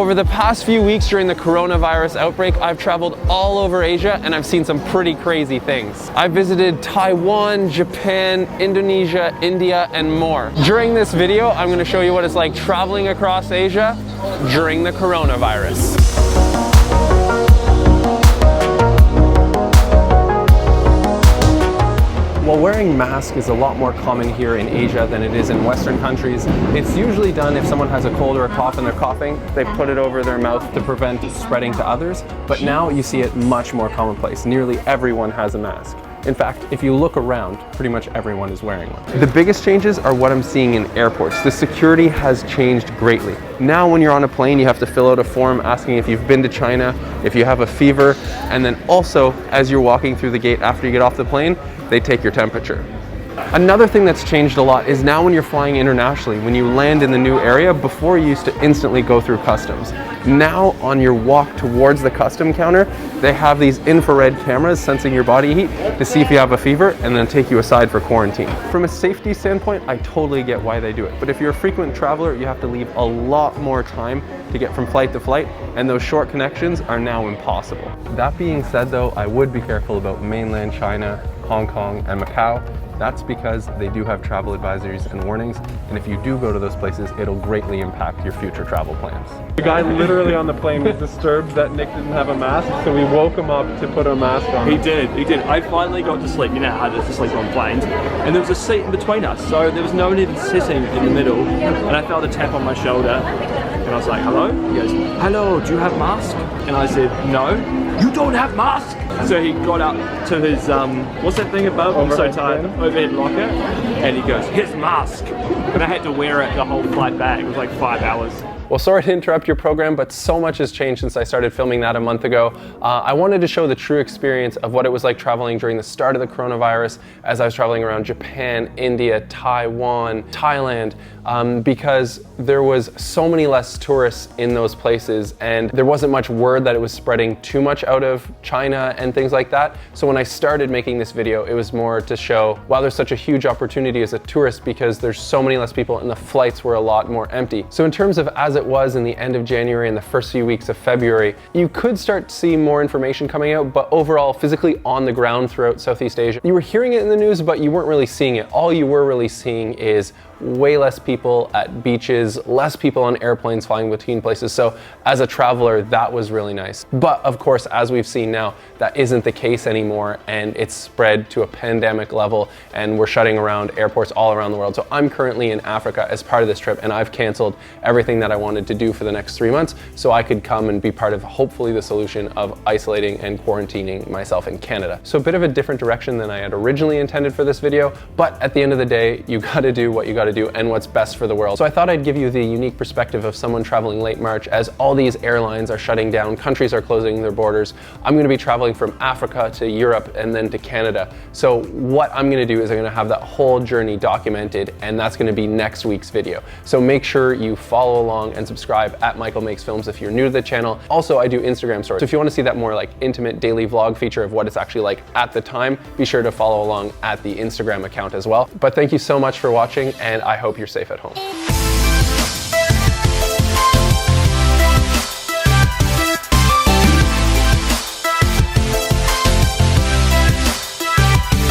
Over the past few weeks during the coronavirus outbreak, I've traveled all over Asia and I've seen some pretty crazy things. I've visited Taiwan, Japan, Indonesia, India, and more. During this video, I'm going to show you what it's like traveling across Asia during the coronavirus. While wearing masks is a lot more common here in Asia than it is in Western countries, it's usually done if someone has a cold or a cough and they're coughing, they put it over their mouth to prevent spreading to others. But now you see it much more commonplace. Nearly everyone has a mask. In fact, if you look around, pretty much everyone is wearing one. The biggest changes are what I'm seeing in airports. The security has changed greatly. Now when you're on a plane, you have to fill out a form asking if you've been to China, if you have a fever, and then also as you're walking through the gate after you get off the plane, they take your temperature. Another thing that's changed a lot is now when you're flying internationally, when you land in the new area, before you used to instantly go through customs. Now on your walk towards the custom counter, they have these infrared cameras sensing your body heat to see if you have a fever and then take you aside for quarantine. From a safety standpoint, I totally get why they do it. But if you're a frequent traveler, you have to leave a lot more time to get from flight to flight, and those short connections are now impossible. That being said though, I would be careful about mainland China, Hong Kong, and Macau. That's because they do have travel advisories and warnings, and if you do go to those places, it'll greatly impact your future travel plans. The guy literally on the plane was disturbed that Nick didn't have a mask, so we woke him up to put a mask on. He did. I finally got to sleep. You know how to sleep on planes. And there was a seat in between us, so there was no one even sitting in the middle, and I felt a tap on my shoulder, and I was like, hello? He goes, hello, do you have mask? And I said, no. You don't have mask? So he got up to his, what's that thing above? I'm so tired. Overhead locker. And he goes, his mask. And I had to wear it the whole flight back. It was like 5 hours. Well, sorry to interrupt your program, but so much has changed since I started filming that a month ago. I wanted to show the true experience of what it was like traveling during the start of the coronavirus as I was traveling around Japan, India, Taiwan, Thailand, because there was so many less tourists in those places and there wasn't much word that it was spreading too much out of China and things like that. So when I started making this video, it was more to show, wow, there's such a huge opportunity as a tourist because there's so many less people and the flights were a lot more empty. So in terms of as it was in the end of January and the first few weeks of February, you could start to see more information coming out, but overall, physically on the ground throughout Southeast Asia, you were hearing it in the news, but you weren't really seeing it. All you were really seeing is way less people at beaches, less people on airplanes flying between places. So as a traveler, that was really nice. But of course, as we've seen now, that isn't the case anymore, and it's spread to a pandemic level, and we're shutting around airports all around the world. So I'm currently in Africa as part of this trip, and I've canceled everything that I wanted to do for the next 3 months so I could come and be part of hopefully the solution of isolating and quarantining myself in Canada. So a bit of a different direction than I had originally intended for this video, but at the end of the day, you gotta do what you gotta do and what's best for the world. So I thought I'd give you the unique perspective of someone traveling late March as all these airlines are shutting down, countries are closing their borders. I'm gonna be traveling from Africa to Europe and then to Canada. So what I'm gonna do is I'm gonna have that whole journey documented, and that's gonna be next week's video. So make sure you follow along and subscribe at Michael Makes Films if you're new to the channel. Also, I do Instagram stories. So if you wanna see that more like intimate daily vlog feature of what it's actually like at the time, be sure to follow along at the Instagram account as well. But thank you so much for watching, and I hope you're safe at home.